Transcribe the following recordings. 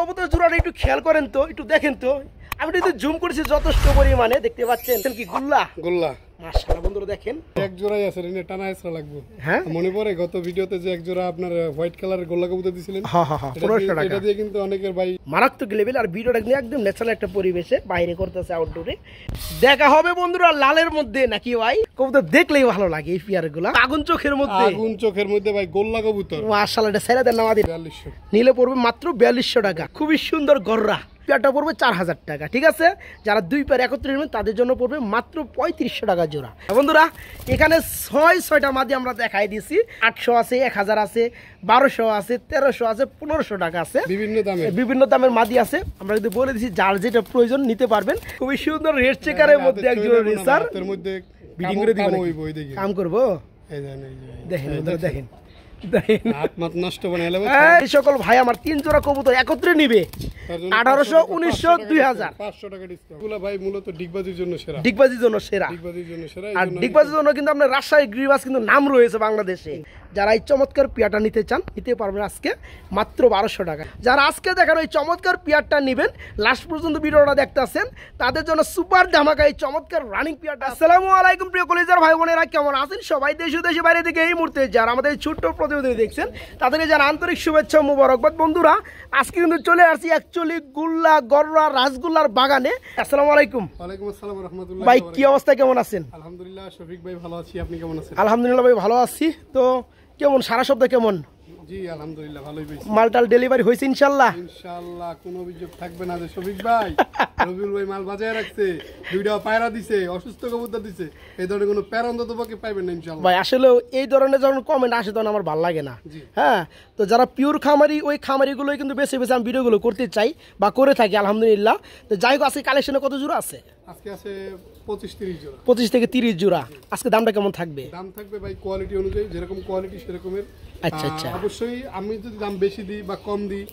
কবুতর জোড়াটা একটু খেয়াল করেন তো, একটু দেখেন তো। আমি একটু জুম করেছি যথেষ্ট পরিমাণে, দেখতে পাচ্ছেন কি গুল্লা গোল্লা। মাশাআল্লাহ বন্ধুরা দেখেন, এক জোড়াই আছে রে, টানা এসরা লাগবে। হ্যাঁ মনে পড়ে গত ভিডিওতে যে এক জোড়া আপনার হোয়াইট কালারের গোল্লা কবুতর দিছিলেন? হ্যাঁ হ্যাঁ 1500 টাকা। এটা দিয়ে কিন্তু অনেকের ভাই মারাত্মক লেভেল। আর ভিডিওটা কিন্তু একদম ন্যাচারাল একটা পরিবেশে বাইরে করতেছে, আউটডোরে। দেখা হবে বন্ধুরা লালের মধ্যে নাকি ভাই, কবুতর দেখলেই ভালো লাগে এই পেয়ারগুলো। আগুন চোখের মধ্যে ভাই গোল্লা কবুতর। মাশাআল্লাহ, এটা ছেড়ে দেন আমাদের 4200 নিলে পড়বে মাত্র 4200 টাকা। খুবই সুন্দর গররা, পেয়ারটা পড়বে 4000 টাকা। ঠিক আছে, যারা দুই পেয়ার একত্রে নেবেন তাদের জন্য পড়বে মাত্র 3500 টাকা জোড়া। বন্ধুরা এখানে 6টা মাদি আমরা দেখাই দিয়েছি। 800 আছে, 1000 আছে, 1200 আছে, 1300 আছে, 1500 টাকা আছে, বিভিন্ন দামের মাদি আছে। আমরা যদি বলে দিচ্ছি যার যেটা প্রয়োজন নিতে পারবেন। খুবই সুন্দর রেড চেকারের মধ্যে একজন রেসার বিডিং করে দিবেন, কাম করবো। দেখেন দেখেন এই সকল ভাই আমার 3 জোড়া কবুতর একত্রে নিবে 1800, 1900, 2000 500 টাকা ডিসকাউন্ট। ভাই মূলত ডিগবাজির জন্য সেরা, ডিগবাজির জন্য সেরা। আর ডিগবাজির জন্য কিন্তু আপনার রাজশাহী গ্রিবাস কিন্তু নাম রয়েছে বাংলাদেশে। যারা এই চমৎকার পেয়ারটা নিতে চান নিতে পারবেন আজকে মাত্র 1200 টাকা। যারা আজকে দেখানো এই চমৎকার পেয়ারটা নেবেন, লাস্ট পর্যন্ত ভিডিওটা দেখতেছেন, তাদের জন্য সুপার ধামাকা এই চমৎকার রানিং পেয়ারটা। আসসালামু আলাইকুম প্রিয় কলেজার ভাই বোনেরা, কেমন আছেন সবাই? দেশ ও দেশের বাইরে থেকে এই মুহূর্তে যারা আমাদের ছোট্ট প্রতিবেদন দেখছেন তাদেরকে যারা আন্তরিক শুভেচ্ছা মোবারকবাদ। বন্ধুরা আজকে কিন্তু চলে আসছি অ্যাকচুয়ালি গুল্লা গররা রাসগোল্লার বাগানে। আসসালামু আলাইকুম। ওয়ালাইকুম আসসালাম ওয়া রাহমাতুল্লাহ। ভাই কি অবস্থা, কেমন আছেন? আলহামদুলিল্লাহ শফিক ভাই ভালো আছি, আপনি কেমন আছেন? আলহামদুলিল্লাহ ভাই ভালো আছি। তো কেমন সারা সপ্তাহ কেমন? জি আলহামদুলিল্লাহ ভালোই পেয়েছি। মালটাল ডেলিভারি হয়েছে ইনশাআল্লাহ? ইনশাআল্লাহ কোনো অভিযোগ থাকবে না যে শফিক ভাই রবিউল ভাই মাল বাজায় রাখছে, দুইটা পায়রা দিছে, অসুস্থ কবুতর দিছে, এই ধরনের কোনো প্যারা অন্তত পক্ষে পাইবেন না ইনশাআল্লাহ। ভাই আসলে এই ধরনের যখন কমেন্ট আসে তখন আমার ভালো লাগে না। হ্যাঁ, তো যারা পিওর খামারি ওই খামারিগুলোই কিন্তু বেছে বেছে আমি ভিডিওগুলো করতে চাই বা করে থাকি আলহামদুলিল্লাহ। তো যাই হোক, আজকে কালেকশনে কত জোড়া আছে? আজকে আছে 25-30 জোড়া। 25 থেকে 30 জোড়া। আজকে দামটা কেমন থাকবে? দাম থাকবে ভাই কোয়ালিটি অনুযায়ী, যেরকম কোয়ালিটি সেরকমের। আচ্ছা আচ্ছা, অবশ্যই আমি যদি দাম বেশি দিই বা কম দিই,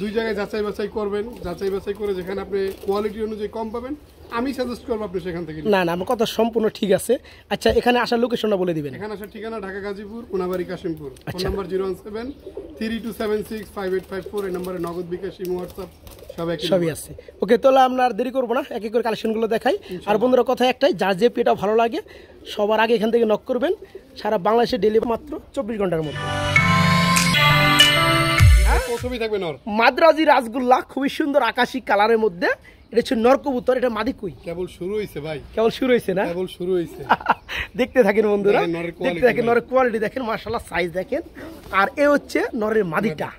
দুই জায়গায় যাচাই বাছাই করবেন। যাচাই বাছাই করে যেখানে আপনি কোয়ালিটি অনুযায়ী কম পাবেন আমি সাজেস্ট করবো আপনি সেখান থেকে। না না, আমার কথা সম্পূর্ণ ঠিক আছে। আচ্ছা, এখানে আসার লোকেশনটা বলে দিবেন। এখানে আসার ঠিকানা ঢাকা গাজীপুর, কোনাবাড়ি, কাশিমপুর। Phone number 01732765854। এই নম্বরে নগদ বিকাশ, ইমো, হোয়াটসঅ্যাপ সবই আছে। ওকে, তাহলে আমরা আর দেরি করবো না, এক এক করে কালেকশনগুলো দেখাই। আর বন্ধুরা কথা একটাই, যার যে পেটা ভালো লাগে সবার আগে এখান থেকে নক করবেন। সারা বাংলাদেশে ডেলিভারি মাত্র 24 ঘন্টার মধ্যে। মাদ্রাজি রাসগোল্লা খুবই সুন্দর আকাশী কালারের মধ্যে। এটা হচ্ছে নর কবুতর। এটা মাদি কই? কেবল শুরু হয়েছে ভাই, কেবল শুরু হয়েছে না? কেবল শুরু হয়েছে। দেখতে থাকেন বন্ধুরা, দেখতে থাকেন। নরের কোয়ালিটি দেখেন, মাশাআল্লাহ সাইজ দেখেন। আর এ হচ্ছে নরের মাদিটা,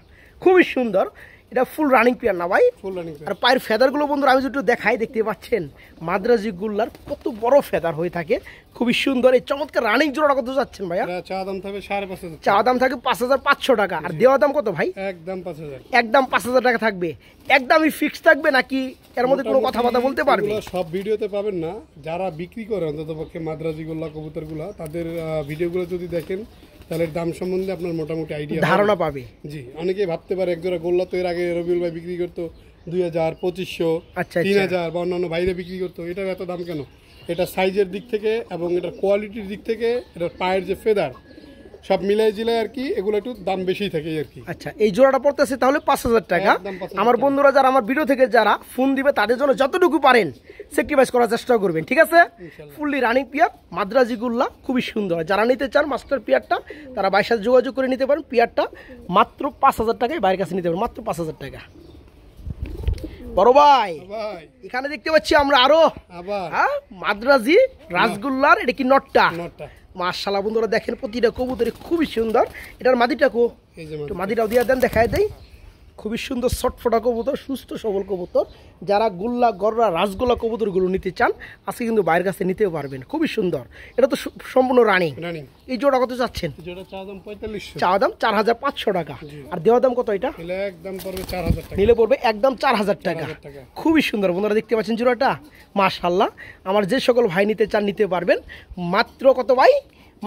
খুবই সুন্দর। এটা ফুল রানিং পেয়ার না ভাই? Full running. আর পায়ের ফেদারগুলো বন্ধুরা আমি একটু দেখাই, দেখতে পাচ্ছেন মাদ্রাজি গুল্লার কত বড় ফেদার হয়ে থাকে, খুবই সুন্দর। এই চমৎকার রানিং জোড়াটা কত যাচ্ছেন ভাইয়া? চা দাম থাকবে 5,500। চা দাম থাকে 5500 টাকা। আর দেওয়া দাম কত ভাই? একদম 5000। একদম 5000 টাকা থাকবে। একদমই ফিক্স থাকবে নাকি এর মধ্যে কোনো কথাবার্তা বলতে পারবে? সব ভিডিওতে পাবেন না, যারা বিক্রি করে অন্তত পক্ষে মাদ্রাজি গোল্লা কবুতরগুলো, তাদের ভিডিওগুলো যদি দেখেন তাহলে দাম সম্বন্ধে আপনার মোটামুটি আইডিয়া ধারণা পাবে। জি, অনেকেই ভাবতে পারে একজোড়া গোল্লা তো এর আগে রবিউল ভাই বিক্রি করতো 2000, 2500, 3000 বা অন্যান্য বাইরে বিক্রি করতো। এটার এত দাম কেন? এটা সাইজের দিক থেকে এবং এটার কোয়ালিটির দিক থেকে, এটার পায়ের যে ফেদার সব মিলাই জিলাই আর কি, এগুলো একটু দাম বেশি থাকে আর কি। আচ্ছা, এই জোড়াটা পড়তেছে তাহলে 5000 টাকা। আমার বন্ধুরা যারা আমার ভিডিও থেকে যারা ফোন দিবে তাদের জন্য যতটুকু পারেন স্যাক্রিফাইস করার চেষ্টা করবেন, ঠিক আছে? ফুললি রানিং পিয়ার মাদ্রাজি গুল্লা, খুবই সুন্দর। যারা নিতে চান মাস্টার পিয়ারটা তারা ভাইয়ের সাথে যোগাযোগ করে নিতে পারেন। পিয়ারটা মাত্র 5000 টাকায় বাইরের কাছে নিতে পারেন, মাত্র 5000 টাকা। বড় ভাই এখানে দেখতে পাচ্ছি আমরা আরো মাদ্রাজি রাসগোল্লার। এটা কি নটটা? মাশাআল্লাহ বন্ধুরা দেখেন, প্রতিটা কবুতরই খুবই সুন্দর। এটার মাদিটা কো? মাদিটাও দিয়ে দেন, দেখায় দেয়। খুবই সুন্দর ছটফটা কবুতর, সুস্থ সবল কবুতর। যারা গুল্লা গররা রাসগোল্লা কবুতরগুলো নিতে চান আজকে কিন্তু বাইরের কাছে নিতেও পারবেন, খুবই সুন্দর। এটা তো সম্পূর্ণ রানিং। এই জোড়া কত চাচ্ছেন? চা দাম 4500 টাকা। আর দেওয়া দাম কত? এটা নিলে পড়বে একদম 4000 টাকা। খুবই সুন্দর বন্ধুরা, দেখতে পাচ্ছেন জোড়াটা, মাশাআল্লাহ। আমার যে সকল ভাই নিতে চান নিতে পারবেন। মাত্র কত ভাই?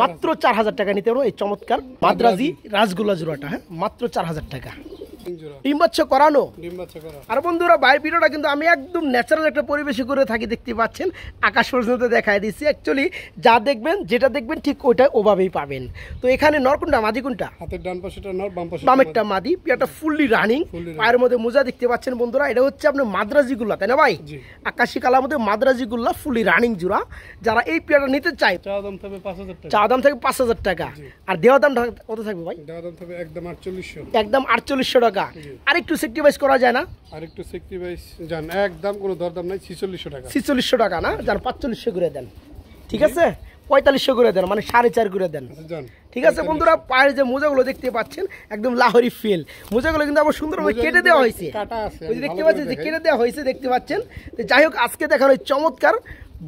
মাত্র 4000 টাকা নিতে পারবো এই চমৎকার মাদ্রাজি রাসগোল্লা জোড়াটা। হ্যাঁ, মাত্র 4000 টাকা। ডিম বাচ্চা করানো। ডিম বাচ্চা করা। আর বন্ধুরা বাইরের ভিডিওটা কিন্তু আমি একদম ন্যাচারাল একটা পরিবেশে করে থাকি, দেখতে পাচ্ছেন আকাশ পর্যন্ত দেখায় দিচ্ছি। অ্যাকচুয়ালি যা দেখবেন যেটা দেখবেন ঠিক ওইটা ওভাবেই পাবেন। তো এখানে নর কোনটা মাদি কোনটা? হাতের ডান পাশেটা নর, বাম পাশে বামেরটা মাদি। পিয়াটা ফুললি রানিং, পায়ের মধ্যে মোজা দেখতে পাচ্ছেন বন্ধুরা। এটা হচ্ছে আপনার মাদ্রাজি গুল্লা, তাই না ভাই? আকাশি কালার মধ্যে মাদ্রাজি গুল্লা ফুললি রানিং জোড়া। যারা এই পিয়াটা নিতে চায় চা দাম থাকবে 5000 টাকা। চা দাম থাকবে 5000 টাকা। আর দেওয়া দাম কত থাকবে ভাই? দেওয়া দাম থাকবে একদম 4800। একদম 4800 টাকা। আর একটু সেক্রিফাইস করা যায় না? আর একটু সেক্রিফাইস জান, একদম কোনো দরদাম নাই, 4600 টাকা। 4600 টাকা না, যান 4500 করে দেন, ঠিক আছে? 4500 করে দেন, মানে 4.5 করে দেন, ঠিক আছে বন্ধুরা। পায়ের যে মোজাগুলো দেখতে পাচ্ছেন একদম লাহোরি ফিল। মোজাগুলো কিন্তু আবার সুন্দরভাবে কেটে দেওয়া হয়েছে, ওই যে দেখতে পাচ্ছেন যে কেটে দেওয়া হয়েছে, দেখতে পাচ্ছেন। যাই হোক, আজকে দেখানো চমৎকার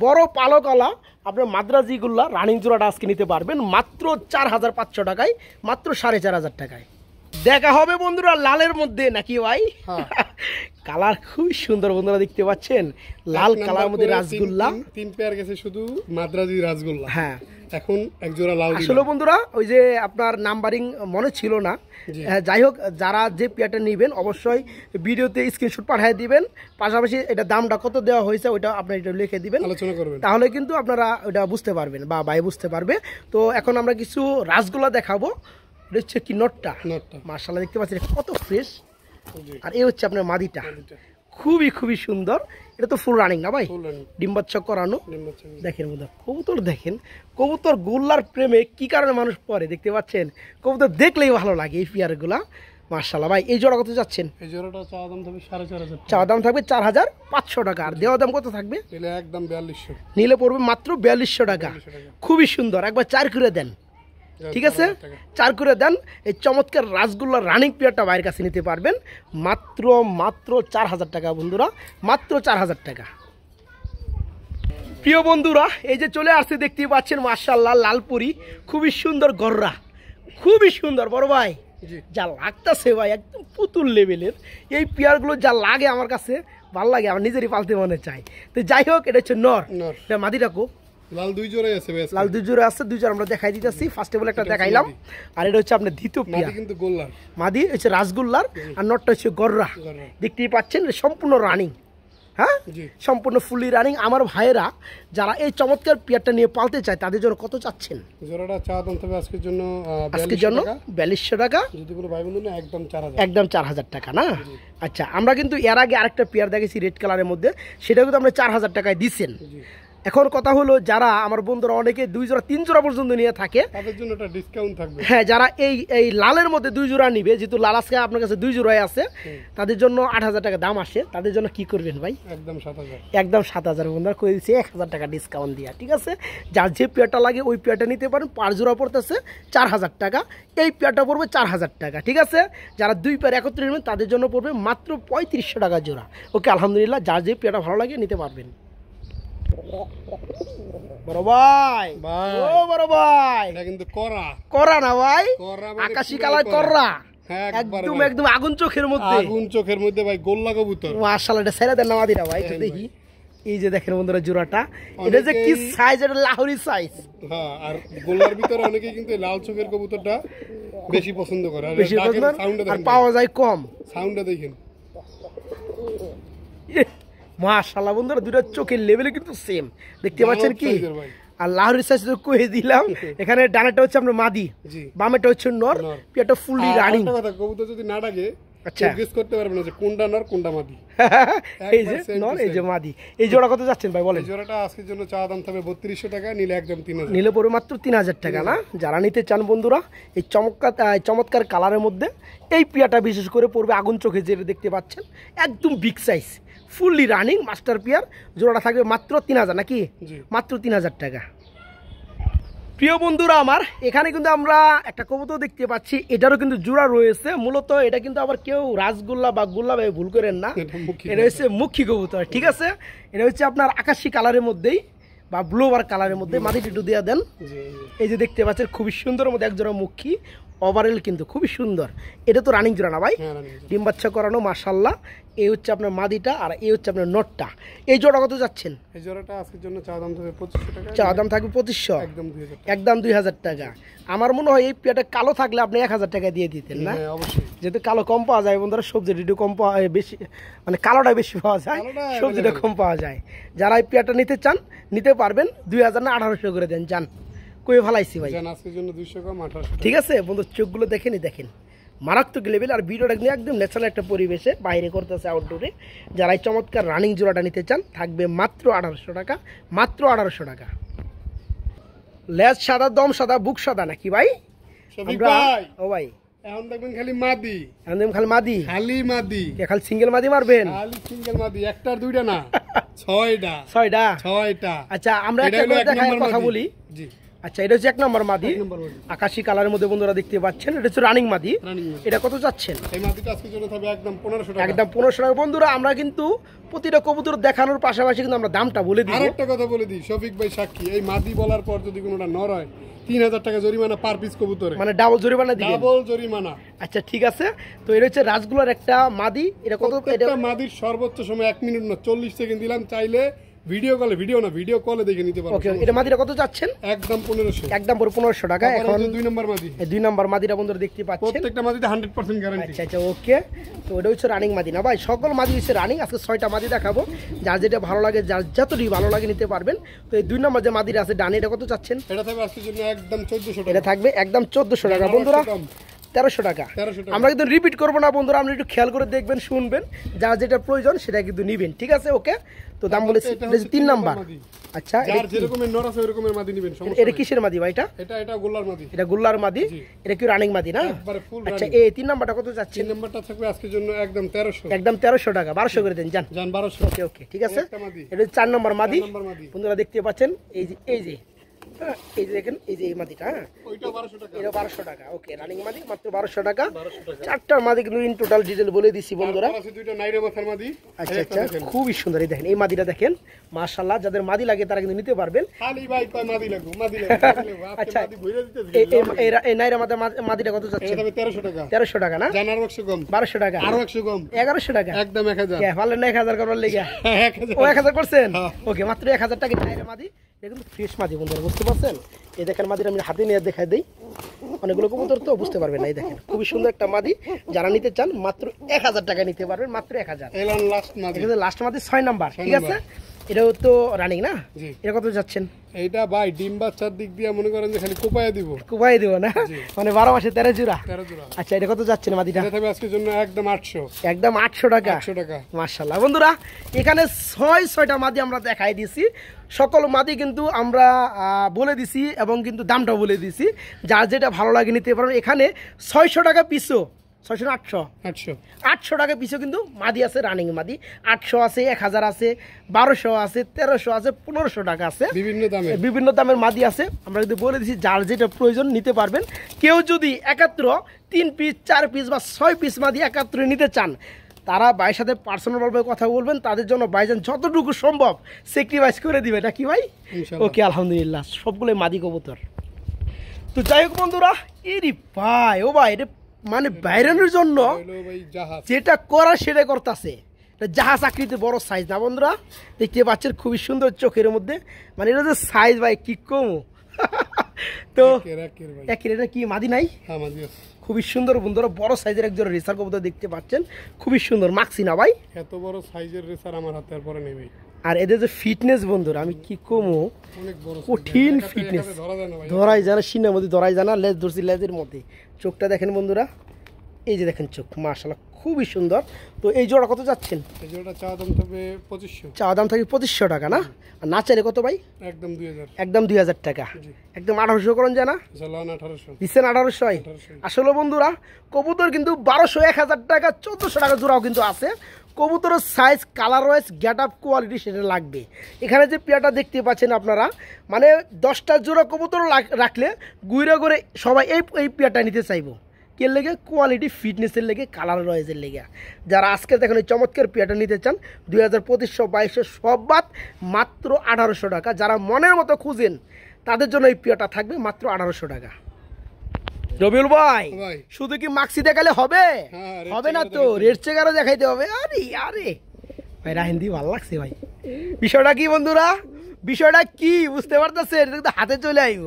বড় পালকলা আপনার মাদ্রাজিগুল্লা রানিং জোড়াটা আজকে নিতে পারবেন মাত্র 4500 টাকায়, মাত্র 4500 টাকায়। দেখা হবে বন্ধুরা লালের মধ্যে, নাকি ভাই? কালার খুব সুন্দর বন্ধুরা, দেখতে পাচ্ছেন লাল কালার মধ্যে রাসগোল্লা। 3 পেয়ার গেছে শুধু মাদ্রাজি রাসগোল্লা। হ্যাঁ, এখন এক জোড়া লাল। আসলে বন্ধুরা ওই যে আপনার নাম্বারিং মনে ছিল না। যাই হোক, যারা যে পেয়ারটা নেবেন অবশ্যই ভিডিওতে স্ক্রিনশট পাঠিয়ে দিবেন, পাশাপাশি এটা দামটা কত দেওয়া হয়েছে ওইটা আপনারা এটা লিখে দিবেন, আলোচনা করবেন, তাহলে কিন্তু আপনারা ওটা বুঝতে পারবেন বা ভাই বুঝতে পারবে। তো এখন আমরা কিছু রাসগোল্লা দেখাবো। এটা হচ্ছে কি নটটা, মাশাআল্লাহ দেখতে পাচ্ছেন কত ফ্রেশ। আর এই হচ্ছে আপনার মাদিটা, খুবই খুবই সুন্দর। এটা তো ফুল রানিং না ভাই? ডিম বাচ্চা করানো। দেখেন বন্ধু কবুতর, দেখেন কবুতর গোল্লার প্রেমে কি কারণে মানুষ পড়ে, দেখতে পাচ্ছেন। কবুতর দেখলেই ভালো লাগে এই পেয়ারগুলা, মাশাআল্লাহ। ভাই এই জোড়া কত যাচ্ছেন? এই জোড়াটা চা দাম থাকবে 4500। চা দাম থাকবে 4500 টাকা। আর দেওয়া দাম কত থাকবে? নিলে একদম 4200। নিলে পড়বে মাত্র 4200 টাকা। খুবই সুন্দর, একবার 4 করে দেন, ঠিক আছে? 4 করে দেন। এই চমৎকার রাসগোল্লা রানিং পেয়ারটা বাইরের কাছে নিতে পারবেন মাত্র 4000 টাকা বন্ধুরা, মাত্র 4000 টাকা। প্রিয় বন্ধুরা এই যে চলে আসছে, দেখতে পাচ্ছেন মাশাআল্লাহ লালপুরি, খুবই সুন্দর গররা, খুবই সুন্দর বড় ভাই। যা লাগতেছে ভাই একদম পুতুল লেভেলের। এই পেয়ারগুলো যা লাগে আমার কাছে ভালো লাগে, আমার নিজেরই পালতে মনে চায়। তো যাই হোক, এটা হচ্ছে নর, মাদি রাখো। লাল দুই জোড়াই আছে ভাই, লাল দুই জোড়া আছে, দুই জোড়া আমরা দেখাই দিতেছি। ফার্স্ট অফ অল একটা দেখাইলাম, আর এটা হচ্ছে আপনার দ্বিতীয় পেয়ার। কিন্তু গোল্লার মাদি হচ্ছে রাসগোল্লার, আর নটটা হচ্ছে গররা। দেখতেই পাচ্ছেন সম্পূর্ণ রানিং, হ্যাঁ সম্পূর্ণ ফুলি রানিং। আমার ভাইয়েরা যারা এই চমৎকার পেয়ারটা নিয়ে পালতে চায় তাদের জন্য কত চাচ্ছেন? জোড়াটা চা দাম তবে আজকের জন্য 4200 টাকা। যদি কোনো ভাই বন্ধু না একদম 4000, একদম 4000 টাকা না? আচ্ছা, আমরা কিন্তু এর আগে আরেকটা পেয়ার দেখেছি রেড কালারের মধ্যে, সেটা কিন্তু আমরা 4000 টাকায় দিচ্ছেন। এখন কথা হলো যারা আমার বন্ধুরা অনেকে 2 জোড়া 3 জোড়া পর্যন্ত নিয়ে থাকে তাদের জন্য একটা ডিসকাউন্ট থাকবে। হ্যাঁ, যারা এই লালের মধ্যে 2 জোড়া নিবে, যেহেতু লাল আজকে আপনার কাছে 2 জোড়াই আছে, তাদের জন্য 8000 টাকা দাম আসে। তাদের জন্য কি করবেন ভাই? একদম 7000, একদম 7000 বন্ধুরা করে দিচ্ছি 1000 টাকা ডিসকাউন্ট দিয়া, ঠিক আছে? যার যে পেয়ারটা লাগে ওই পেয়ারটা নিতে পারেন। 5 জোড়া পড়তেছে 4000 টাকা, এই পেয়ারটা পড়বে 4000 টাকা, ঠিক আছে? যারা 2 পেয়ার একত্রে নেবেন তাদের জন্য পড়বে মাত্র 3500 টাকা জোড়া। ওকে, আলহামদুলিল্লাহ, যার যে পেয়ারটা ভালো লাগে নিতে পারবেন। বড় ভাই, ও বড় ভাই, এটা কিন্তু করা না ভাই, আকাশি কালার করা, একদম একদম আগুন চোখের মধ্যে, আগুন চোখের মধ্যে ভাই গোল্লা কবুতর। মাশাআল্লাহ, এটা ছেড়ে দেন না মাদিরা ভাই, একটু দেখি। এই যে দেখেন বন্ধুরা জোড়াটা, এটা যে কি সাইজ, এটা লাহোরি সাইজ। হ্যাঁ, আর গোল্লার ভিতরে অনেকেই কিন্তু লাল চোখের কবুতরটা বেশি পছন্দ করে, বেশি পছন্দ, আর পাওয়া যায় কম। সাউন্ডটা দেখেন মাশাআল্লাহ বন্ধুরা, দুটো চোখের লেভেলে কিন্তু সেম, দেখতে পাচ্ছেন কি? আর লাহোরি সাইজ তো কয়ে দিলাম। এখানে ডানাটা হচ্ছে আপনার মাদি, বামেটা হচ্ছে নর, পিয়াটা ফুললি রানিং। কথা, কবুতর যদি না ডাকে আচ্ছা গেস করতে পারবেন না যে কোনটা নর কোনটা মাদি। এই যে নর, এই যে মাদি। এই জোড়া কত যাচ্ছেন ভাই বলেন? এই জোড়াটা আজকের জন্য চা দাম থাকবে 3200 টাকা, নিলে একদম 3000। নিলে পড়বে মাত্র 3000 টাকা না? যারা নিতে চান বন্ধুরা এই চমৎকার কালারের মধ্যে এই পিয়াটা বিশেষ করে পড়বে আগুন চোখে, যেটা দেখতে পাচ্ছেন একদম big size fully running master pair. জোড়াটা থাকবে মাত্র 3000 নাকি? মাত্র 3000 টাকা। প্রিয় বন্ধুরা আমার, এখানে কিন্তু আমরা একটা কবুতর দেখতে পাচ্ছি, এটারও কিন্তু জোড়া রয়েছে। মূলত এটা কিন্তু আবার কেউ রাসগোল্লা বা গোল্লা ভাই ভুল করেন না, এটা হচ্ছে মুখী কবুতর, ঠিক আছে? এটা হচ্ছে আপনার আকাশি কালারের মধ্যেই বা ব্লোবার কালারের মধ্যে। মাটিটা একটু দিয়ে দেন। এই যে দেখতে পাচ্ছেন খুবই সুন্দর মধ্যে একজোড়া মুখী, ওভারঅল কিন্তু খুবই সুন্দর। এটা তো রানিং জোড়া না ভাই? ডিম বাচ্চা করানো, মাশাআল্লাহ। এই হচ্ছে আপনার মাদিটা আর এই হচ্ছে আপনার নটটা। এই জোড়া কত যাচ্ছেন? এই জোড়াটা আজকের জন্য চা দাম থাকবে 2500 টাকা। চা দাম থাকবে 2500, একদম 2000 টাকা। একদম 2000 টাকা। আমার মনে হয় এই পেয়ারটা কালো থাকলে আপনি 1000 টাকা দিয়ে দিতেন না? হ্যাঁ অবশ্যই। যেহেতু কালো কম পাওয়া যায় বন্ধুরা, সবজিটা একটু কম পাওয়া বেশি, মানে কালোটা বেশি পাওয়া যায়, কালোটা সবজিটা কম পাওয়া যায়। যারা এই পেয়ারটা নিতে চান নিতে পারবেন। 2000 না 1800 করে দেন। যান কই ভালাইছি ভাই, জান আজকের জন্য 200 কম 1800 ঠিক আছে বন্ধু। চোখগুলো দেখেন মারাত্মক লেভেল। আর ভিডিওটা কিন্তু একদম ন্যাচারাল একটা পরিবেশে বাইরে করতেছে, আউটডোরে। যারা এই চমৎকার রানিং জোড়াটা নিতে চান থাকবে মাত্র 1800 টাকা, মাত্র 1800 টাকা। লেজ সাদা, দম সাদা, বুক সাদা নাকি ভাই? শফিক ভাই, ও ভাই এখন দেখবেন খালি মাদি, এখন খালি মাদি, খালি মাদি, খালি সিঙ্গেল মাদি মারবেন? খালি সিঙ্গেল মাদি, একটার দুইটা না, 6টা। 6টা। আচ্ছা আমরা একটা করে দেখার কথা বলি। জি আচ্ছা এটা হচ্ছে 1 নম্বর মাদি, 1 নম্বর মাদি, আকাশী কালারের মধ্যে বন্ধুরা দেখতে পাচ্ছেন। এটা হচ্ছে রানিং মাদি। এটা কত যাচ্ছেন? এই মাদিটা আজকের জন্য থাকবে একদম 1500 টাকা। একদম 1500 টাকা। বন্ধুরা আমরা কিন্তু প্রতিটা কবুতর দেখানোর পাশাপাশি কিন্তু আমরা দামটা বলে দিই। আরেকটা কথা বলে দিই, শফিক ভাই সাক্ষী, এই মাদি বলার পর যদি কোনোটা নর হয় 3000 টাকা জরিমানা পার পিস কবুতরে, মানে ডাবল জরিমানা দিবেন? ডাবল জরিমানা। আচ্ছা ঠিক আছে। তো এটা হচ্ছে রাজগুলার একটা মাদি। এটা কত? এটা মাদির সর্বোচ্চ সময় 1 মিনিট না 40 সেকেন্ড দিলাম, চাইলে ভিডিও কলে দেখে নিতে পারো। ওকে, এটা মাদিটা কত যাচ্ছেন? একদম 1500, একদম পুরো 1500 টাকা। এখন 2 নম্বর মাদি, এই 2 নম্বর মাদিটা বন্ধুরা দেখতে পাচ্ছেন। প্রত্যেকটা মাদিতে 100% গ্যারান্টি। আচ্ছা ওকে। তো এটা হচ্ছে রানিং মাদি না ভাই? সকল মাদি হচ্ছে রানিং। আজকে 6টা মাদি দেখাবো, যার যেটা ভালো লাগে, যার যতটি ভালো লাগে নিতে পারবেন। তো এই 2 নম্বর যে মাদিটা আছে ডানে, এটা কত চাচ্ছেন? এটা থাকবে আজকের জন্য একদম 1400 টাকা। এটা থাকবে একদম 1400 টাকা বন্ধুরা, 1300 টাকা। আমরা কিন্তু রিপিট করবো না বন্ধুরা, আপনি একটু খেয়াল করে দেখবেন, শুনবেন, যার যেটা প্রয়োজন সেটা কিন্তু নিবেন, ঠিক আছে? ওকে। তো দাম বলেছি 3 নাম্বার। আচ্ছা যার যেরকমের নর আছে ওরকমের মাদি নিবেন, সমস্যা এটা কিসের মাদি ভাই? এটা গোল্লার মাদি। এটা গোল্লার মাদি। এটা কি রানিং মাদি না? একবারে ফুল আচ্ছা রানিং। এই 3 নাম্বারটা কত যাচ্ছে? 3 নাম্বারটা থাকবে আজকের জন্য একদম 1300, একদম 1300 টাকা। 1200 করে দেন। যান 1200। ওকে ওকে ঠিক আছে। একটা মাদি। এটা 4 নম্বর মাদি। 4 নম্বর মাদি বন্ধুরা দেখতে পাচ্ছেন, এই যে হ্যাঁ, এই যে দেখেন, এই যে এই মাদিটা, হ্যাঁ ওইটা 1200 টাকা। এটা 1200 টাকা। ওকে, রানিং মাদি মাত্র 1200 টাকা। 4টা মাদি কিন্তু ইন টোটাল ডিটেইল বলে দিছি বন্ধুরা। তারপর আছে দুইটা নাইরে মাথার মাদি। আচ্ছা আচ্ছা, খুবই সুন্দর। এই দেখেন এই মাদিটা দেখেন, মাশাআল্লাহ। যাদের মাদি লাগে তারা কিন্তু নিতে পারবেন। খালি ভাই কয় মাদি লাগবে, মাদি লাগবে। আচ্ছা, মাদি ভইরা দিতেছি। এই নাইরা মাদিটা কত যাচ্ছে? এটা হবে 1300 টাকা। 1300 টাকা না? জানার 100 কম, 1200 টাকা, আরো 100 কম, 1100 টাকা। একদম 1000। কে ভালো না 1000 করার লেগে? 1000। ও 1000 করছেন? হ্যাঁ। ওকে, মাত্র 1000 টাকা নাইরা মাদি। এটা কিন্তু ফ্রেশ মাদি বন্ধুরা, বুঝতে পারছেন? এই দেখেন মাদিটা আমি হাতে নিয়ে দেখাই দেই, অনেকগুলো কবুতর তো বুঝতে পারবেন না। এই দেখেন খুবই সুন্দর একটা মাদি, যারা নিতে চান মাত্র 1000 টাকা নিতে পারবেন, মাত্র 1000। এলান লাস্ট মাদি। এটা লাস্ট মাদি 6 নাম্বার, ঠিক আছে? এটাও তো রানিং না? জি। এটা কত যাচ্ছেন? এইটা ভাই ডিম বাচ্চার দিক দিয়ে মনে করেন যে খালি কোপায়া দিব, কুবাই দিব না, মানে 12 মাসে 13 জোড়া। 13 জোড়া। আচ্ছা, এটা কত যাচ্ছেন মাদিটা? এটা থাকবে আজকের জন্য একদম 800, একদম 800 টাকা। 800 টাকা। মাশাআল্লাহ বন্ধুরা, এখানে 6টা মাদি আমরা দেখাই দিছি। সকল মাদি কিন্তু আমরা বলে দিছি এবং কিন্তু দামটাও বলে দিছি, যার যেটা ভালো লাগে নিতে পারেন। এখানে 600 টাকা পিসও, 600 না 800? 800 টাকা পিছু কিন্তু মাদি আছে, রানিং মাদি 800 আছে, 1000 আছে, 1200 আছে, 1300 আছে, 1500 টাকা আছে, বিভিন্ন দামের মাদি আছে। আমরা যদি বলে দিচ্ছি যার যেটা প্রয়োজন নিতে পারবেন। কেউ যদি একাত্র 3 পিস 4 পিস বা 6 পিস মাদি একাত্রে নিতে চান, তারা ভাইয়ের সাথে পার্সোনালভাবে কথা বলবেন, তাদের জন্য ভাইজান যতটুকু সম্ভব স্যাক্রিফাইস করে দিবে, নাকি ভাই? ওকে, আলহামদুলিল্লাহ, সবগুলো মাদি কবুতর। তো যাই হোক বন্ধুরা, এরি ভাই ও ভাই, এটা মানে বাইরানোর জন্য যেটা করার সেটা করতেছে। জাহাজ আকৃতি বড় সাইজ না বন্ধুরা, দেখতে পাচ্ছেন খুবই সুন্দর চোখের মধ্যে, মানে এটা যে সাইজ ভাই কি কম। তো এটা কি মাদি নাই? খুবই সুন্দর বন্ধুরা, বড় সাইজের একজন রেসার কবুতর দেখতে পাচ্ছেন, খুবই সুন্দর। মাক্সি না ভাই? এত বড় সাইজের রেসার আমার হাতে আর পরে নেই ভাই। আর এদের যে ফিটনেস বন্ধুরা, আমি কি কমো, কঠিন ফিটনেস, ধরাই জানা, সিনের মধ্যে ধরাই জানা, লেজ ধরছি লেজের মধ্যে। চোখটা দেখেন বন্ধুরা, এই যে দেখেন চোখ, মাশাআল্লাহ খুবই সুন্দর। তো এই জোড়া কত যাচ্ছেন? এই জোড়া চা দাম থাকবে 2500। চা দাম থাকবে 2500 টাকা না? আর না চাইলে কত ভাই? একদম 2000। একদম 2000 টাকা। একদম 1800 করুন জানা? চালান 1800 দিচ্ছেন 1800। আসলে বন্ধুরা কবুতর কিন্তু 1200, 1000 টাকা, 1400 টাকা জোড়াও কিন্তু আছে। কবুতরের size, colour wise, get up, quality সেটা লাগবে। এখানে যে পেয়ারটা দেখতে পাচ্ছেন আপনারা, মানে 10টা জোড়া কবুতর রাখলে ঘুরে ঘুরে সবাই এই পেয়ারটা নিতে চাইবো। কে লেগে? কোয়ালিটি, ফিটনেসের লেগে, কালার ওয়াইজের লেগে। যারা আজকে দেখেন এই চমৎকার পেয়ারটা নিতে চান, 2000, 2500, 2200 সব বাদ, মাত্র 1800 টাকা। যারা মনের মতো খুঁজেন তাদের জন্য এই পেয়ারটা থাকবে মাত্র 1800 টাকা। রবিউল ভাই ভাই। শুধু কি মাক্সি দেখালে হবে? হ্যাঁ, রেড হবে না চেকারও তো, দেখাইতে রেড চেকারও দেখাইতে হবে। আরে আরে ভাই রাহিন্দি ভালো লাগছে ভাই। বিষয়টা কি বন্ধুরা, বিষয়টা কি বুঝতে পারতেছে? এটা কিন্তু হাতে চলে আইব,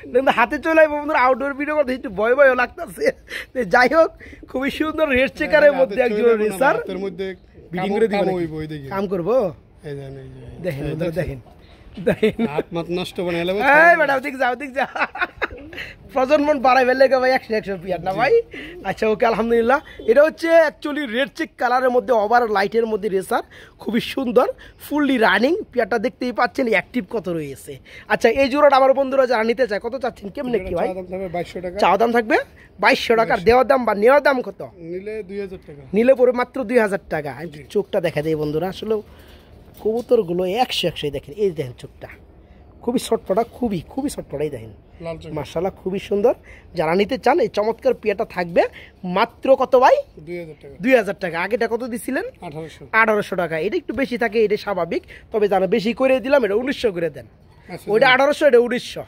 এটা কিন্তু হাতে চলে আইব বন্ধুরা। আউটডোর ভিডিও করতে একটু ভয় ভয়ও লাগতেছে। যাই হোক, খুবই সুন্দর রেড চেকারের মধ্যে একজন রেসার এর মধ্যে বিডিং করে দিবেন, কাম করবো। এই দেখেন, এই যে দেখেন বন্ধুরা, দেখেন হাত মাত নষ্ট বানাইলে এই ম্যাডাম দিক যাও, দিক যাও। প্রজন্ম বাড়াই ফেললে ভাই 100 পিয়ার না ভাই। আচ্ছা ওকে, আলহামদুলিল্লাহ। এটা হচ্ছে অ্যাকচুয়ালি রেড চেক কালারের মধ্যে ওভার লাইটের মধ্যে রেসার, খুবই সুন্দর, ফুললি রানিং। পিয়ারটা দেখতেই পাচ্ছেন অ্যাক্টিভ কত রয়েছে। আচ্ছা এই জোড়াটা আমার বন্ধুরা যারা নিতে চায় কত চাচ্ছেন, কেমনে কি ভাই? 2200 টাকা চাওয়া দাম থাকবে 2200 টাকার, দেওয়ার দাম বা নেওয়ার দাম কত? নিলে 2000 টাকা, নিলে পরে মাত্র 2000 টাকা। চোখটা দেখা যায় বন্ধুরা, আসলে কবুতরগুলো 100 দেখেন, এই দেখেন চোখটা খুবই ছটফটা, খুবই খুবই ছটফটাই দেখেন, লাল চোখ, মাশাআল্লাহ খুবই সুন্দর। যারা নিতে চান এই চমৎকার পিয়াটা থাকবে মাত্র কত ভাই? 2000 টাকা, 2000 টাকা। আগেটা কত দিছিলেন? 1800 টাকা। এটা একটু বেশি থাকে, এটা স্বাভাবিক, তবে জানা বেশি করে দিলাম, এটা 1900 করে দেন। ওইটা 1800, এটা 1900,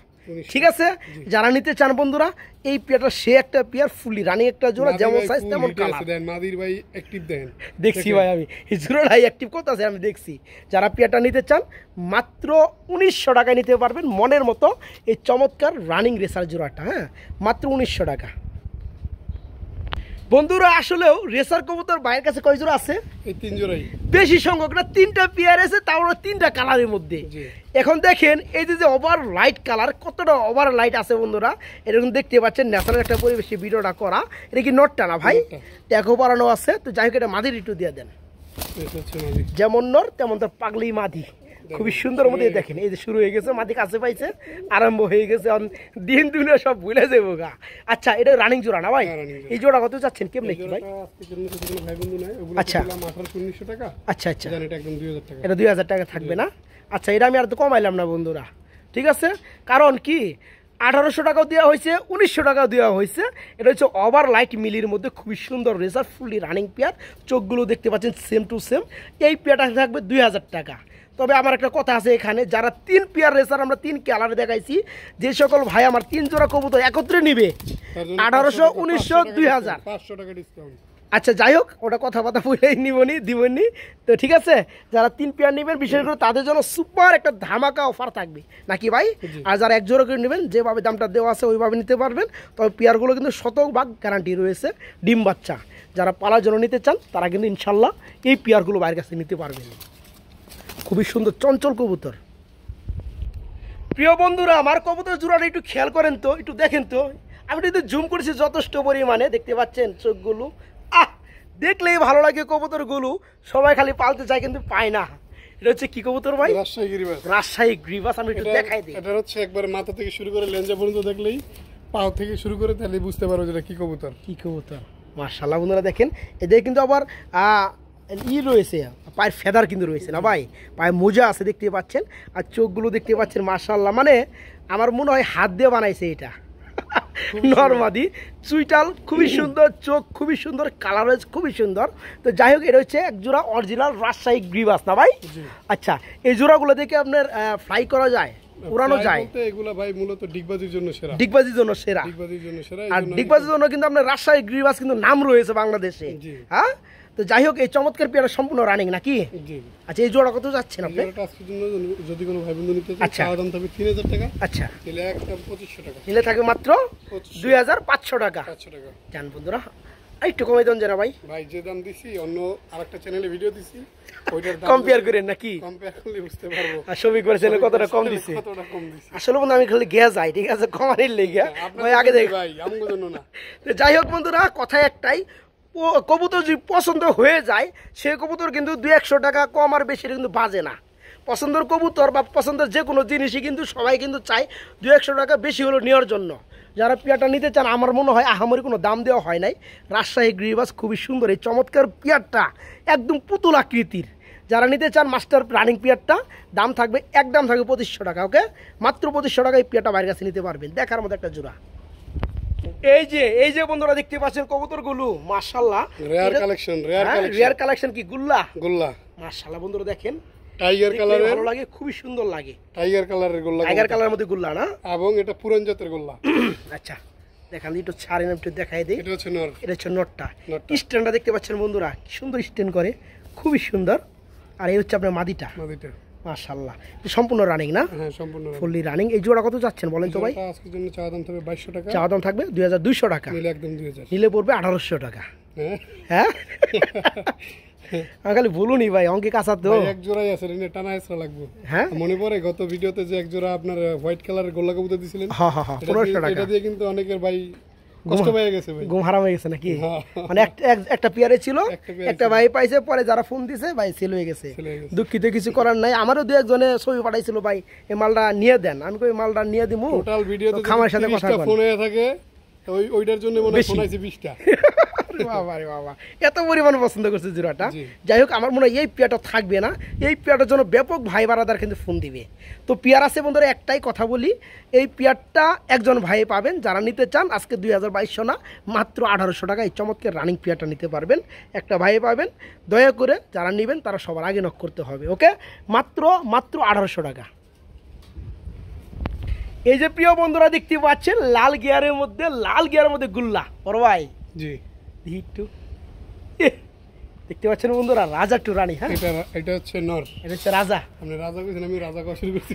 ঠিক আছে? যারা নিতে চান বন্ধুরা এই পিয়ারটা, সে একটা পিয়ার, ফুলি রানি একটা জোড়া, যেমন সাইজ তেমন কালার। দেন মাদির ভাই অ্যাক্টিভ দেন, দেখছি ভাই আমি এই জোড়াটাই অ্যাক্টিভ কত আছে আমি দেখছি। যারা পিয়ারটা নিতে চান মাত্র 1900 টাকায় নিতে পারবেন মনের মতো এই চমৎকার রানিং রেসার জোড়াটা। হ্যাঁ, মাত্র 1900 টাকা। বন্ধুরা আসলেও রেসার কবুতর ভাইয়ের কাছে কয় জোড়া আছে? এই 3 জোড়াই বেশি সংখ্যক না, 3টা পেয়ার আছে, তাও 3টা কালারের মধ্যে। এখন দেখেন এই যে ওভার লাইট কালার, কতটা ওভার লাইট আছে বন্ধুরা, এরকম দেখতে পাচ্ছেন। ন্যাচারাল একটা পরিবেশে ভিডিওটা করা। এটা কি নটটা না ভাই? ট্যাগও পরানো আছে। তো যাই হোক, এটা মাদির একটু দিয়ে দেন। যেমন নর তেমন তার পাগলি মাদি, খুবই সুন্দর মধ্যে। দেখেন এই যে শুরু হয়ে গেছে, মাদি কাছে পাইছে, আরম্ভ হয়ে গেছে, দিন দুনিয়া সব ভুলে যাবো গা। আচ্ছা এটা রানিং জোড়া না ভাই? এই জোড়া কত চাচ্ছেন, কেমনে কি ভাই? আচ্ছা 1800 টাকা। আচ্ছা আচ্ছা, এটা একদম 2000 টাকা, এটা 2000 টাকা থাকবে না? আচ্ছা এটা আমি আর তো কমাইলাম না বন্ধুরা, ঠিক আছে? কারণ কি 1800 টাকাও দেওয়া হয়েছে, 1900 টাকাও দেওয়া হয়েছে। এটা হচ্ছে ওভার লাইট মিলির মধ্যে খুবই সুন্দর রেসার, ফুলি রানিং পেয়ার। চোখগুলো দেখতে পাচ্ছেন সেম টু সেম। এই পেয়ারটা থাকবে 2000 টাকা। তবে আমার একটা কথা আছে এখানে, যারা 3 পেয়ার রেসার আমরা 3 কালারে দেখাইছি, যে সকল ভাই আমার 3 জোড়া কবুতর একত্রে নিবে 1800, 1900, 2000, 500 টাকা ডিসকাউন্ট। আচ্ছা যাই হোক, ওটা কথাবার্তা বলেই নিবনি, দিবনি তো, ঠিক আছে? যারা 3 পেয়ার নেবেন বিশেষ করে তাদের জন্য সুপার একটা ধামাকা অফার থাকবে নাকি ভাই? আর যারা 1 জোড়া করে নেবেন, যেভাবে দামটা দেওয়া আছে ওইভাবে নিতে পারবেন। তবে পেয়ারগুলো কিন্তু 100% গ্যারান্টি রয়েছে, ডিম বাচ্চা। যারা পালার জন্য নিতে চান তারা কিন্তু ইনশাল্লাহ এই পেয়ারগুলো বাইরের কাছে নিতে পারবেন। খুবই সুন্দর চঞ্চল কবুতর। প্রিয় বন্ধুরা আমার কবুতর জোড়াটা একটু খেয়াল করেন তো, একটু দেখেন তো। আমি কিন্তু জুম করেছি যথেষ্ট পরিমাণে, দেখতে পাচ্ছেন চোখগুলো, দেখলেই ভালো লাগে কবুতরগুলো। সবাই খালি পালতে চায় কিন্তু পায় না। এটা হচ্ছে কি কবুতর ভাই? রাজশাহী গিরিবাস। রাজশাহী গ্রিবাস। আমি একটু দেখাই দিই। এটা হচ্ছে একবার মাথা থেকে শুরু করে লেঞ্জা পর্যন্ত দেখলেই, পাও থেকে শুরু করে, তাহলে বুঝতে পারো যেটা কি কবুতর। কি কবুতর মাশাআল্লাহ বন্ধুরা দেখেন। এদের কিন্তু আবার রয়েছে, পায়ের ফেদার কিন্তু রয়েছে না ভাই, পায়ে মোজা আছে দেখতে পাচ্ছেন। আর চোখগুলো দেখতে পাচ্ছেন মাশাআল্লাহ, মানে আমার মনে হয় হাত দিয়ে বানাইছে এটা। নরমাদি চুইটাল খুবই সুন্দর, চোখ খুবই সুন্দর, কালার খুবই সুন্দর। তো যাই হোক, এটা হচ্ছে এক জোড়া অরিজিনাল রাজশাহী গ্রিবাস না ভাই? আচ্ছা এই জোড়াগুলো দেখে আপনার ফ্লাই করা যায়, উড়ানো যায়? এগুলা ভাই মূলত ডিগবাজির জন্য সেরা, ডিগবাজির জন্য সেরা, ডিগবাজির জন্য সেরা। আর ডিগবাজির জন্য কিন্তু আপনার রাজশাহী গ্রিবাস কিন্তু নাম রয়েছে বাংলাদেশে। হ্যাঁ, তো যাই হোক এই চমৎকার পেয়ারা সম্পূর্ণ রানিং নাকি? আচ্ছা এই জোড়া কত যাচ্ছেন আপনি? আজকের জন্য যদি কোনো ভাই বন্ধু নিতে চায়, চাওয়া দাম থাকবে 3000 টাকা। আচ্ছা নিলে একদম 2500 টাকা, নিলে থাকবে মাত্র 2500 টাকা। 500 টাকা জান বন্ধুরা, একটু কমাই দেন যারা ভাই। ভাই যে দাম দিছি অন্য আরেকটা চ্যানেলে ভিডিও দিছি, ওইটার দাম কম্পেয়ার করেন নাকি? কম্পেয়ার করলে বুঝতে পারবো আর শফিক ভাই চ্যানেলে কতটা কম দিছে। কতটা কম দিছি আসলে বন্ধু আমি খালি গিয়া যাই, ঠিক আছে, কমানির লেগে ভাই আগে দেখ ভাই, আমগো জন্য না। যাই হোক বন্ধুরা, কথা একটাই, কবুতর যদি পছন্দ হয়ে যায় সে কবুতর কিন্তু 200 টাকা কম আর বেশি কিন্তু বাজে না। পছন্দের কবুতর বা পছন্দের যে কোনো জিনিসই কিন্তু সবাই কিন্তু চায় 200 টাকা বেশি হলো নেওয়ার জন্য। যারা পেয়ারটা নিতে চান, আমার মনে হয় আহামরি কোনো দাম দেওয়া হয় নাই। রাজশাহী গ্রিবাস খুবই সুন্দর, এই চমৎকার পেয়ারটা একদম পুতুল আকৃতির। যারা নিতে চান মাস্টার রানিং পেয়ারটা, দাম থাকবে একদম থাকবে 2500 টাকা। ওকে, মাত্র 2500 টাকা এই পেয়ারটা বাইরের কাছে নিতে পারবেন। দেখার মতো একটা জোড়া। এই যে বন্ধুরা দেখতে পাচ্ছেন কবুতরগুলো মাশাআল্লাহ, রেয়ার কালেকশন। কি গুল্লা? গোল্লা মাশাআল্লাহ বন্ধুরা দেখেন, টাইগার কালারের, ভালো লাগে, খুবই সুন্দর লাগে। টাইগার কালারের গোল্লা, টাইগার কালারের মধ্যে গুল্লা না, এবং এটা পুরান জাতের গোল্লা। আচ্ছা দেখান একটু ছাড়েন, একটু দেখাই দিই। এটা হচ্ছে নর, এটা হচ্ছে নটটা। স্ট্যান্ডটা দেখতে পাচ্ছেন বন্ধুরা, কি সুন্দর স্ট্যান্ড করে, খুবই সুন্দর। আর এই হচ্ছে আপনার মাদিটা, মাশাআল্লাহ সম্পূর্ণ রানিং না? হ্যাঁ সম্পূর্ণ ফুললি রানিং। এই জোড়া কত যাচ্ছেন বলেন তো ভাই? আজকের জন্য চা দাম থাকবে 2200 টাকা। চা দাম থাকবে 2200 টাকা, নিলে একদম 2000, নিলে পড়বে 1800 টাকা। হ্যাঁ হ্যাঁ আমি খালি বলুনি ভাই, অঙ্কে কাঁচা তো। এক জোড়াই আছে, রেনে টানা এসরা লাগবে। হ্যাঁ মনে পড়ে গত ভিডিওতে যে এক জোড়া আপনার হোয়াইট কালারের গোল্লা কবুতর দিছিলেন? হ্যাঁ হ্যাঁ হ্যাঁ 1500 টাকা। এটা দিয়ে কিন্তু অনেকের ভাই কষ্ট পেয়ে গেছে ভাই, ঘুম হারাম হয়ে গেছে নাকি? মানে একটা পেয়ারে ছিল, একটা ভাই পাইছে, পরে যারা ফোন দিছে ভাই সেল হয়ে গেছে। দুঃখিত, কিছু করার নাই। আমারও দু একজনে ছবি পাঠাইছিল, ভাই এই মালটা নিয়ে দেন। আমি কই মালটা নিয়ে দিমু। টোটাল ভিডিওতে খামার সাথে কথা বলেন, ফোন হয়ে থাকে ওইটার জন্য মনে হয় ফোন আইছে 20টা। বাবা রে বাবা, এত পরিমাণ পছন্দ করছে জোড়াটা। যাই হোক, আমার মনে হয় এই পেয়ারটা থাকবে না, এই পেয়ারটার জন্য ব্যাপক ভাই বারাদার কিন্তু ফোন দিবে। তো পেয়ার আছে বন্ধুরা, একটাই কথা বলি, এই পেয়ারটা একজন ভাই পাবেন যারা নিতে চান। আজকে 2200 না, মাত্র 1800 টাকা এই চমৎকার রানিং পেয়ারটা নিতে পারবেন, একটা ভাই পাবেন। দয়া করে যারা নেবেন তারা সবার আগে নক করতে হবে, ওকে? মাত্র 1800 টাকা। এই যে প্রিয় বন্ধুরা দেখতে পাচ্ছেন লাল গিয়ারের মধ্যে গুল্লা, বড় ভাই জি দেখতে পাচ্ছেন বন্ধুরা, রাজা টু রানী। হ্যাঁ এটা হচ্ছে নর, এটা হচ্ছে রাজা। আপনি রাজা কইছেন, আমি রাজা কওয়া শুরু করছি।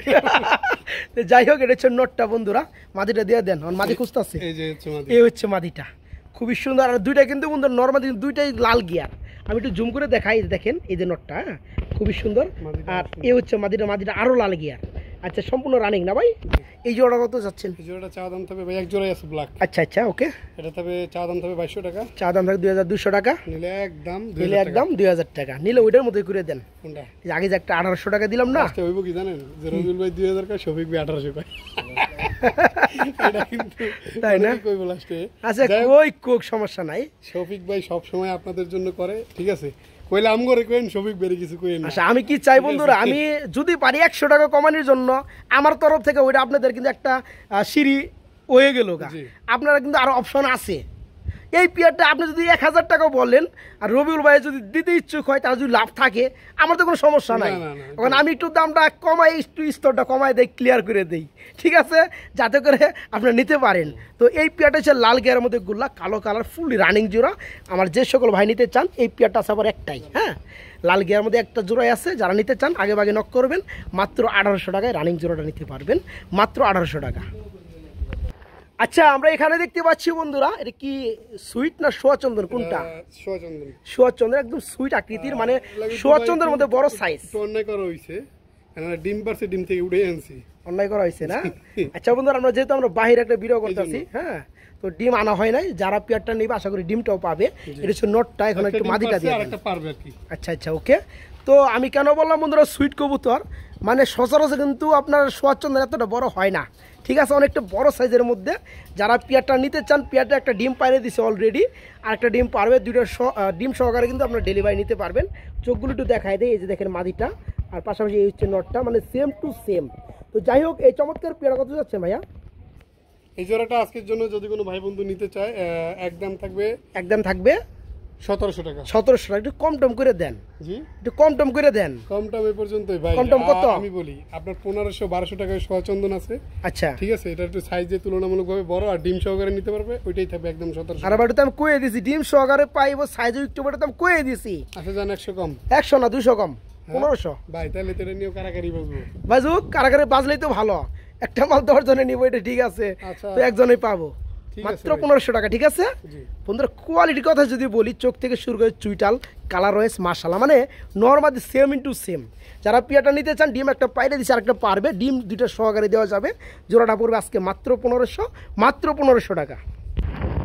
যাই হোক, এটা হচ্ছে নটটা বন্ধুরা, মাদিটা দিয়ে দেন, মাদি খুঁজতেছে। এই হচ্ছে মাদিটা, খুবই সুন্দর। আর দুইটা কিন্তু বন্ধুরা নরমাদি, দুইটাই লাল গিয়ার। আমি একটু জুম করে দেখাই, দেখেন এই যে নটটা, হ্যাঁ খুবই সুন্দর। আর এই হচ্ছে মাদিটা আরো লাল গিয়ার। আচ্ছা, সম্পূর্ণ রানিং না ভাই? এই জোড়া কত যাচ্ছেন? এই জোড়াটা চা দাম থাকবে ভাই, এক জোড়াই আছে ব্ল্যাক। আচ্ছা আচ্ছা, ওকে। এটা তবে চা দাম থাকবে 2200 টাকা, চা দাম থাকবে 2200 টাকা, নিলে একদম 2000 টাকা। নিলে ওইটার মধ্যে করে দেন। কোনটা? আগে যে একটা 1800 টাকা দিলাম না, আচ্ছা হইব কি জানেন, যে রবিউল ভাই 2000 টাকা, শফিক ভাই 1800 টাকা। এটা কিন্তু তাই না? কইব লাস্টে। আচ্ছা কোক সমস্যা নাই, শফিক ভাই সব সময় আপনাদের জন্য করে, ঠিক আছে? কইলে আম করে কইেন, শফিক বেরি কিছু কইেন না। আচ্ছা, আমি কি চাই বন্ধুরা, আমি যদি পারি 100 টাকা কমানোর জন্য আমার তরফ থেকে, ওইটা আপনাদের কিন্তু একটা সিঁড়ি হয়ে গেল গা। আপনারা কিন্তু আরো অপশন আছে। এই পেয়ারটা আপনি যদি 1000 টাকা বলেন, আর রবিউল ভাই যদি দিতে ইচ্ছুক হয়, তার যদি লাভ থাকে, আমার তো কোনো সমস্যা নাই। কারণ আমি একটু দামটা কমাই, একটু স্তরটা কমাই দেই, ক্লিয়ার করে দেই, ঠিক আছে, যাতে করে আপনারা নিতে পারেন। তো এই পেয়ারটা হচ্ছে লাল গিয়ারের মধ্যে গুল্লা, কালো কালার, ফুল রানিং জোড়া। আমার যে সকল ভাই নিতে চান, এই পেয়ারটা আছে আবার একটাই, হ্যাঁ লাল গিয়ার মধ্যে একটা জোড়াই আছে। যারা নিতে চান আগে ভাগে নক করবেন, মাত্র 1800 টাকায় রানিং জোড়াটা নিতে পারবেন, মাত্র 1800 টাকা। আচ্ছা, আমরা এখানে দেখতে পাচ্ছি বন্ধুরা, এটা কি সুইট না সোয়াচন্দন, কোনটা? সোয়াচন্দন, একদম সুইট আকৃতির, মানে সোয়াচন্দনের মধ্যে বড় সাইজ। অন্যায় করা হইছে, ডিম পারছে, ডিম থেকে উঠে আনছি, অন্যায় করা হয়েছে না? আচ্ছা বন্ধুরা, আমরা যেহেতু আমরা বাহিরে একটা ভিডিও করতেছি, হ্যাঁ তো ডিম আনা হয় নাই। যারা পেয়ারটা নেবে আশা করি ডিমটাও পাবে। এটা হচ্ছে নটটা, এখন একটু মাদিটা দিয়ে পারবে। আচ্ছা আচ্ছা, ওকে। তো আমি কেন বললাম বন্ধুরা সুইট কবুতর, মানে সচরাচর কিন্তু আপনার সোয়াচন্দন এতটা বড় হয় না, ঠিক আছে, অনেকটা বড় সাইজের মধ্যে। যারা পেয়ারটা নিতে চান, পেয়ারটা একটা ডিম পাইরে দিছে অলরেডি, আর একটা ডিম পারবে, দুইটা ডিম সহকারে কিন্তু আপনার ডেলিভারি নিতে পারবেন। চোখগুলো একটু দেখাই দেয়, এই যে দেখেন মাদিটা, আর পাশাপাশি এই হচ্ছে নটটা, মানে সেম টু সেম। তো যাই হোক, এই চমৎকার পেয়ারা কত যাচ্ছে ভাইয়া? এই জোড়াটা আজকের জন্য যদি কোনো ভাই বন্ধু নিতে চায়, একদম থাকবে 1700 টাকা। 1700 টাকা, একটু কম টম করে দেন। জি, একটু কম টম করে দেন। কম টম এই পর্যন্তই ভাই। কম টম কত? আমি বলি আপনার 1500-1200 টাকায় সোয়াচন্দন আছে। আচ্ছা, ঠিক আছে, এটা একটু সাইজে তুলনামূলকভাবে বড়, আর ডিম সহকারে নিতে পারবে, ওইটাই থাকবে একদম 1700। আর বাড়িতে আমি কয়ে দিছি ডিম সহকারে পাইবো, সাইজে একটু বড়, আমি কয়ে দিছি। আচ্ছা জান, 100 কম, 100 না 200 কম, 1500 ভাই। তাহলে তো এটা নিয়ে কারাকারি বাজবো, বাজুক, কারাকারি বাজলেই তো ভালো। একটা মাল 10 জনে নিবো, এটা ঠিক আছে, তো একজনই পাবো, মাত্র 1500 টাকা, ঠিক আছে বন্ধুরা। কোয়ালিটির কথা যদি বলি, চোখ থেকে শুরু করে চুইটাল, কালার রয়েছে মাশাআল্লাহ, মানে নরমালি সেম ইনটু সেম। যারা পিয়াটা নিতে চান, ডিম একটা পাইরে দিচ্ছে, আর একটা পারবে, ডিম দুইটা সহকারে দেওয়া যাবে। জোড়াটা পড়বে আজকে মাত্র 1500 টাকা।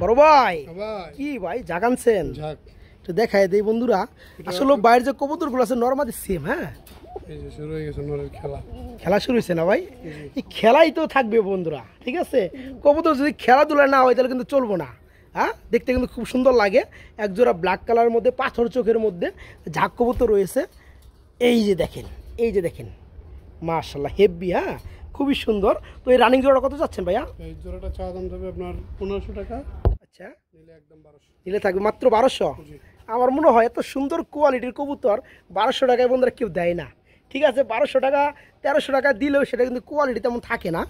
বড় ভাই কি ভাই জাগানছেন, তো দেখায় দেই বন্ধুরা, আসলে বাইরের যে কবুতরগুলো আছে নরমালি সেম। হ্যাঁ, খেলা শুরু হয়েছে না ভাই? এই খেলাই তো থাকবে বন্ধুরা, ঠিক আছে। কবুতর যদি খেলাধুলা না হয় তাহলে কিন্তু চলবো না। হ্যাঁ, দেখতে কিন্তু খুব সুন্দর লাগে। একজোড়া ব্ল্যাক কালারের মধ্যে, পাথর চোখের মধ্যে ঝাঁক কবুতর রয়েছে। এই যে দেখেন মাশাআল্লাহ, হেভি, হ্যাঁ খুবই সুন্দর। তো এই রানিং জোড়া কত যাচ্ছেন ভাইয়া? এই জোড়াটা চা দাম হবে আপনার 1500 টাকা। আচ্ছা, নিলে একদম 1200, নিলে থাকবে মাত্র 1200। আমার মনে হয় এত সুন্দর কোয়ালিটির কবুতর 1200 টাকায় বন্ধুরা কেউ দেয় না, ঠিক আছে 1200 টাকা 1300 টাকা দিলেও সেটা কিন্তু কোয়ালিটি তেমন থাকে না।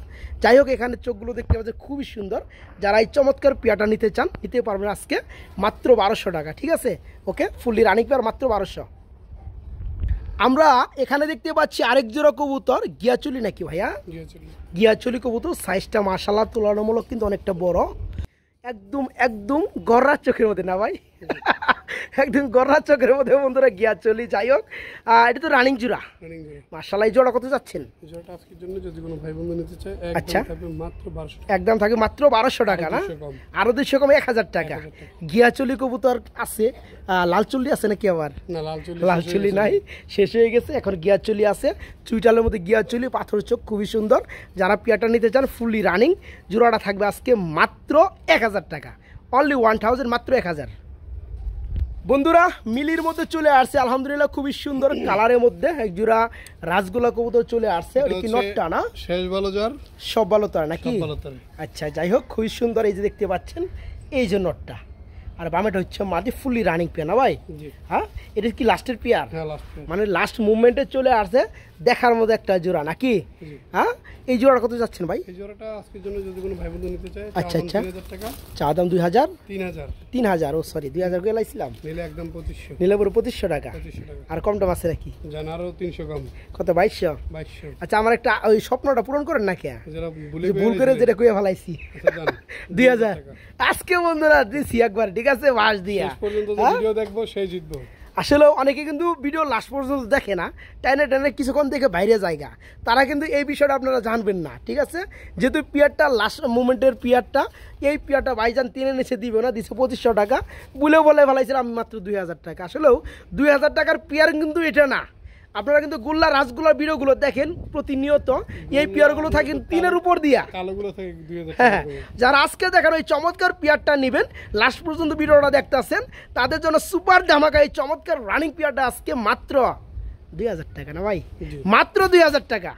যাই হোক এখানে চোখগুলো দেখতে পাচ্ছেন খুবই সুন্দর, যারা এই চমৎকার পেয়ারটা নিতে চান নিতে পারবেন আজকে মাত্র 1200 টাকা। ঠিক আছে, ওকে, ফুললি রানিং পেয়ার মাত্র 1200। আমরা এখানে দেখতে পাচ্ছি আরেক জোড়া কবুতর, গিয়াচুলি নাকি ভাইয়া? গিয়াচুলি কবুতর, সাইজটা মাশাআল্লাহ তুলনামূলক কিন্তু অনেকটা বড়, একদম একদম গররার চোখের মধ্যে না ভাই? একদম গররার চোখের মধ্যে বন্ধুরা গিয়াচুলি। যাই হোক এটা তো রানিং জোড়া মাশাআল্লাহ। এই জোড়া কত যাচ্ছেন? জোড়াটা আজকের জন্য যদি কোনো ভাই বন্ধু নিতে চায় আচ্ছা মাত্র 1200 একদম থাকে মাত্র 1200 টাকা না? আরো 200 কম 1000 টাকা। গিয়াচুলি কবুতর আছে, লালচুলি আছে নাকি আবার? না, লালচুলি নাই, শেষ হয়ে গেছে। এখন গিয়াচুলি আছে, চুইটালের মধ্যে গিয়াচুলি, পাথর চোখ, খুবই সুন্দর। যারা পিয়াটা নিতে চান ফুললি রানিং, জোড়াটা থাকবে আজকে মাত্র 1000 টাকা, অনলি 1000, মাত্র 1000। বন্ধুরা মিলির মধ্যে চলে আসছে আলহামদুলিল্লাহ, খুবই সুন্দর কালারের মধ্যে এক জোড়া রাজগোলা কবুতর চলে আসছে। ওটা কি নটটা না? শেষ ভালো জ্বর সব ভালো তার নাকি? আচ্ছা যাই হোক খুবই সুন্দর, এই যে দেখতে পাচ্ছেন এই যে নটটা, আর বামেটা হচ্ছে মাদি, ফুললি রানিং পেয়ার না ভাই? হ্যাঁ, এটা কি লাস্টের পেয়ার? মানে লাস্ট মুভমেন্টে চলে আসছে, দেখার মধ্যে একটা জোড়া নাকি? হ্যাঁ, এই জোড়াটা কত যাচ্ছেন ভাই? এই জোড়াটা আজকের জন্য যদি কোনো ভাই বন্ধু নিতে চায় আচ্ছা আচ্ছা 3000 টাকা। চা দাম 2000, 3000 ও সরি 2000 করে লাইছিলাম, নিলে একদম 2500, নিলে পুরো 2500 টাকা। আর কম দাম আছে নাকি? জান আরো 300 কম, কত? 2200। আচ্ছা আমার একটা ওই স্বপ্নটা পূরণ করেন না কে? ভুল করে যেটা কইয়া ফেলাইছি 2000 আজকে বন্ধুরা দিছি একবার, ঠিক আছে, বাস দিয়া পর্যন্ত ভিডিও দেখবো সেই জিতবো। আসলে অনেকে কিন্তু ভিডিও লাস্ট পর্যন্ত দেখে না, টাইনে টাইনে কিছুক্ষণ দেখে বাইরে জায়গা, তারা কিন্তু এই বিষয়টা আপনারা জানবেন না। ঠিক আছে, যেহেতু পিয়ারটা লাস্ট মুমেন্টের পিয়ারটা, এই পিয়ারটা ভাইজান টেনে নিচে দিবে না, দিচ্ছে 2500 টাকা, বলে ফেলাইছিলাম আমি মাত্র 2000 টাকা। আসলেও 2000 টাকার পিয়ার কিন্তু এটা না। আপনারা কিন্তু গোল্লা রাজগোল্লার ভিডিওগুলো দেখেন প্রতিনিয়ত, এই পিয়ারগুলো থাকেন 3-এর উপর দিয়া। হ্যাঁ, যারা আজকে দেখেন ওই চমৎকার পিয়ারটা নেবেন, লাস্ট পর্যন্ত ভিডিওটা দেখতে আসেন, তাদের জন্য সুপার ধামাকা এই চমৎকার রানিং পিয়ারটা আজকে মাত্র 2000 টাকা না ভাই? মাত্র 2000 টাকা।